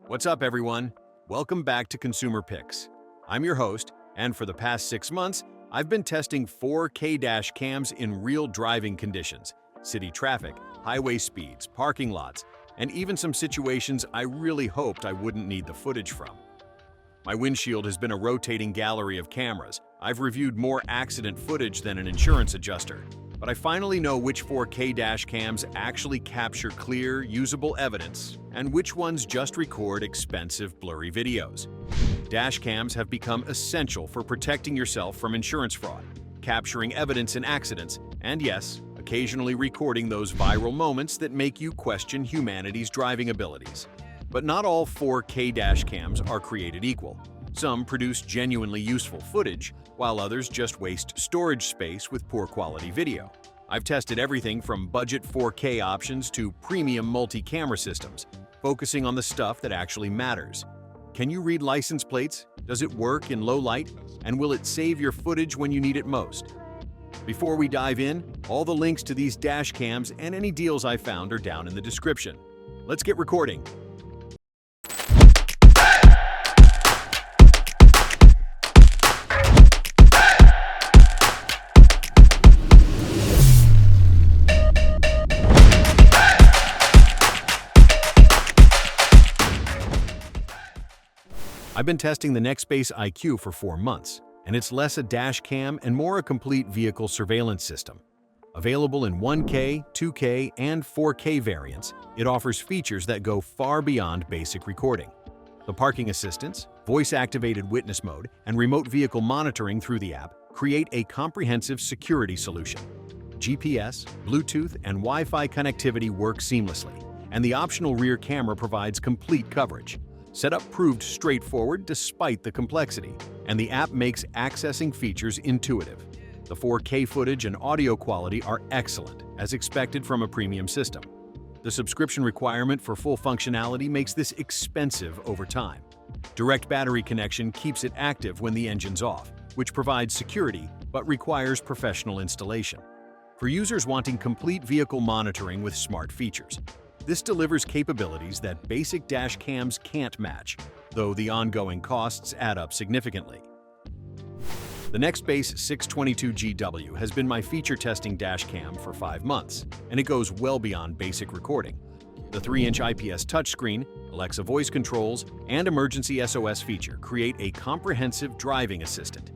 What's up, everyone? Welcome back to Consumer Picks. I'm your host, and for the past 6 months, I've been testing 4K dash cams in real driving conditions, city traffic, highway speeds, parking lots, and even some situations I really hoped I wouldn't need the footage from. My windshield has been a rotating gallery of cameras. I've reviewed more accident footage than an insurance adjuster, but I finally know which 4K dash cams actually capture clear, usable evidence and which ones just record expensive, blurry videos. Dash cams have become essential for protecting yourself from insurance fraud, capturing evidence in accidents, and yes, occasionally recording those viral moments that make you question humanity's driving abilities. But not all 4K dash cams are created equal. Some produce genuinely useful footage, while others just waste storage space with poor quality video. I've tested everything from budget 4K options to premium multi-camera systems, focusing on the stuff that actually matters. Can you read license plates? Does it work in low light? And will it save your footage when you need it most? Before we dive in, all the links to these dash cams and any deals I found are down in the description. Let's get recording. I've been testing the Nextbase IQ for 4 months, and it's less a dash cam and more a complete vehicle surveillance system. Available in 1K, 2K, and 4K variants, it offers features that go far beyond basic recording. The parking assistance, voice-activated witness mode, and remote vehicle monitoring through the app create a comprehensive security solution. GPS, Bluetooth, and Wi-Fi connectivity work seamlessly, and the optional rear camera provides complete coverage. Setup proved straightforward despite the complexity, and the app makes accessing features intuitive. The 4K footage and audio quality are excellent, as expected from a premium system. The subscription requirement for full functionality makes this expensive over time. Direct battery connection keeps it active when the engine's off, which provides security but requires professional installation. For users wanting complete vehicle monitoring with smart features, this delivers capabilities that basic dash cams can't match, though the ongoing costs add up significantly. The Nextbase 622GW has been my feature testing dash cam for 5 months, and it goes well beyond basic recording. The 3-inch IPS touchscreen, Alexa voice controls, and emergency SOS feature create a comprehensive driving assistant.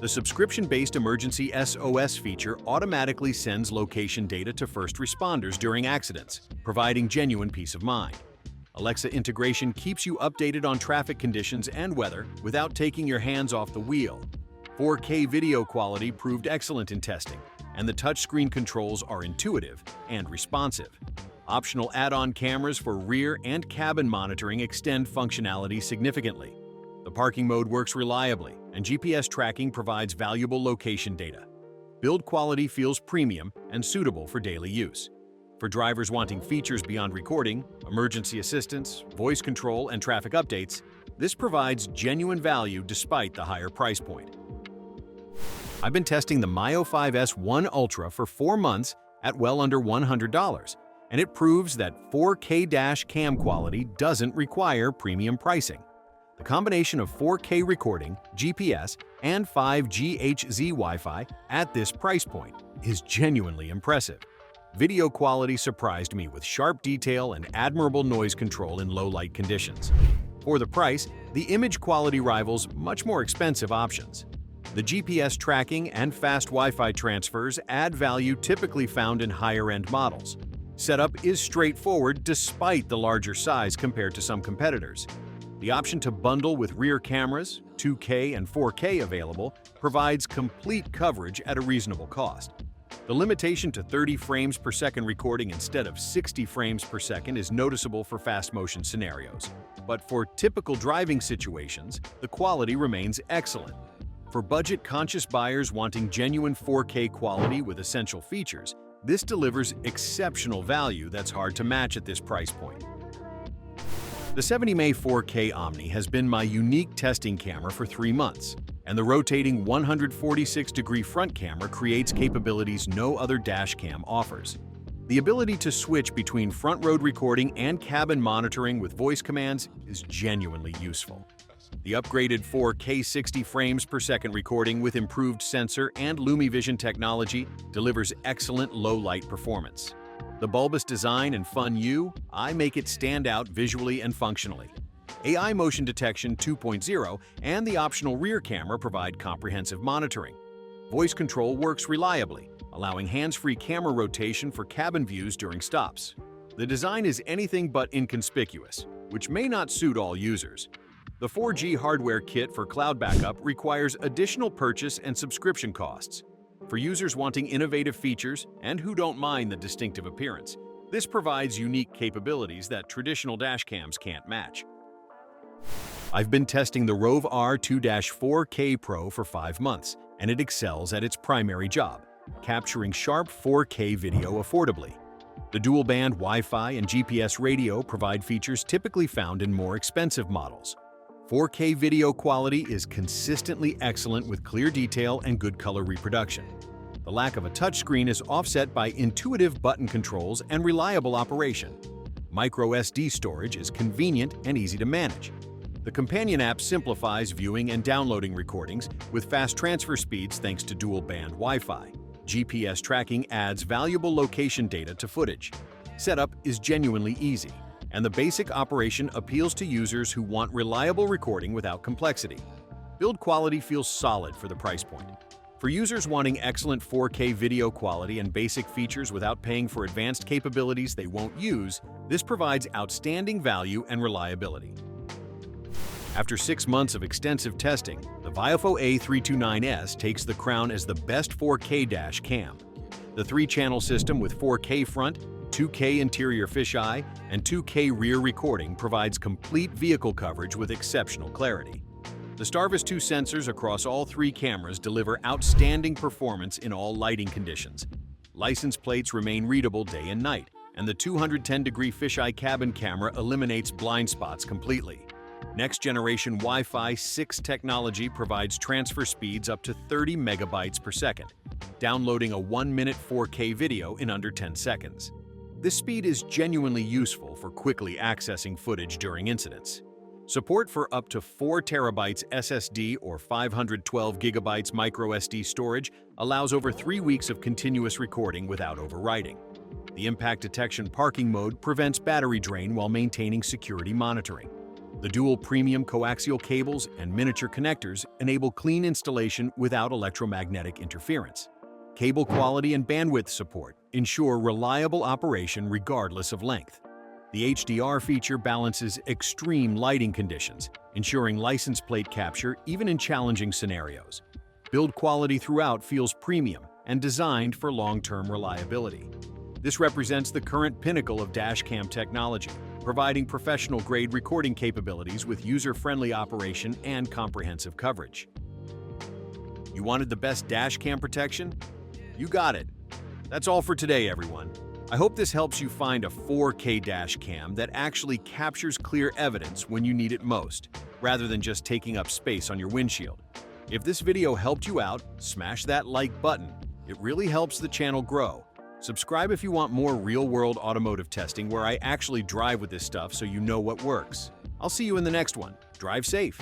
The subscription-based emergency SOS feature automatically sends location data to first responders during accidents, providing genuine peace of mind. Alexa integration keeps you updated on traffic conditions and weather without taking your hands off the wheel. 4K video quality proved excellent in testing, and the touchscreen controls are intuitive and responsive. Optional add-on cameras for rear and cabin monitoring extend functionality significantly. The parking mode works reliably, and GPS tracking provides valuable location data. Build quality feels premium and suitable for daily use. For drivers wanting features beyond recording, emergency assistance, voice control, and traffic updates, this provides genuine value despite the higher price point. I've been testing the Mio 5S One Ultra for 4 months at well under $100, and it proves that 4K dash cam quality doesn't require premium pricing. The combination of 4K recording, GPS, and 5G HZ Wi-Fi at this price point is genuinely impressive. Video quality surprised me with sharp detail and admirable noise control in low-light conditions. For the price, the image quality rivals much more expensive options. The GPS tracking and fast Wi-Fi transfers add value typically found in higher-end models. Setup is straightforward despite the larger size compared to some competitors. The option to bundle with rear cameras, 2K and 4K available, provides complete coverage at a reasonable cost. The limitation to 30 frames per second recording instead of 60 frames per second is noticeable for fast motion scenarios, but for typical driving situations, the quality remains excellent. For budget-conscious buyers wanting genuine 4K quality with essential features, this delivers exceptional value that's hard to match at this price point. The 70mm 4K Omni has been my unique testing camera for 3 months, and the rotating 146-degree front camera creates capabilities no other dash cam offers. The ability to switch between front-road recording and cabin monitoring with voice commands is genuinely useful. The upgraded 4K 60 frames per second recording with improved sensor and LumiVision technology delivers excellent low-light performance. The bulbous design and fun UI make it stand out visually and functionally. AI Motion Detection 2.0 and the optional rear camera provide comprehensive monitoring. Voice control works reliably, allowing hands-free camera rotation for cabin views during stops. The design is anything but inconspicuous, which may not suit all users. The 4G hardware kit for cloud backup requires additional purchase and subscription costs. For users wanting innovative features and who don't mind the distinctive appearance, this provides unique capabilities that traditional dashcams can't match. I've been testing the Rove R2-4K Pro for 5 months, and it excels at its primary job, capturing sharp 4K video affordably. The dual-band Wi-Fi and GPS radio provide features typically found in more expensive models. 4K video quality is consistently excellent with clear detail and good color reproduction. The lack of a touchscreen is offset by intuitive button controls and reliable operation. Micro SD storage is convenient and easy to manage. The companion app simplifies viewing and downloading recordings with fast transfer speeds thanks to dual-band Wi-Fi. GPS tracking adds valuable location data to footage. Setup is genuinely easy, and the basic operation appeals to users who want reliable recording without complexity. Build quality feels solid for the price point. For users wanting excellent 4K video quality and basic features without paying for advanced capabilities they won't use, this provides outstanding value and reliability. After 6 months of extensive testing, the Viofo A329S takes the crown as the best 4K dash cam. The 3-channel system with 4K front, 2K interior fisheye, and 2K rear recording provides complete vehicle coverage with exceptional clarity. The Starvis 2 sensors across all 3 cameras deliver outstanding performance in all lighting conditions. License plates remain readable day and night, and the 210-degree fisheye cabin camera eliminates blind spots completely. Next-generation Wi-Fi 6 technology provides transfer speeds up to 30 megabytes per second, downloading a 1-minute 4K video in under 10 seconds. This speed is genuinely useful for quickly accessing footage during incidents. Support for up to 4 terabytes SSD or 512 gigabytes microSD storage allows over 3 weeks of continuous recording without overwriting. The impact detection parking mode prevents battery drain while maintaining security monitoring. The dual premium coaxial cables and miniature connectors enable clean installation without electromagnetic interference. Cable quality and bandwidth support ensure reliable operation regardless of length. The HDR feature balances extreme lighting conditions, ensuring license plate capture even in challenging scenarios. Build quality throughout feels premium and designed for long-term reliability. This represents the current pinnacle of dashcam technology, providing professional-grade recording capabilities with user-friendly operation and comprehensive coverage. You wanted the best dashcam protection? You got it. That's all for today, everyone. I hope this helps you find a 4K dashcam that actually captures clear evidence when you need it most, rather than just taking up space on your windshield. If this video helped you out, smash that like button. It really helps the channel grow. Subscribe if you want more real-world automotive testing where I actually drive with this stuff so you know what works. I'll see you in the next one. Drive safe.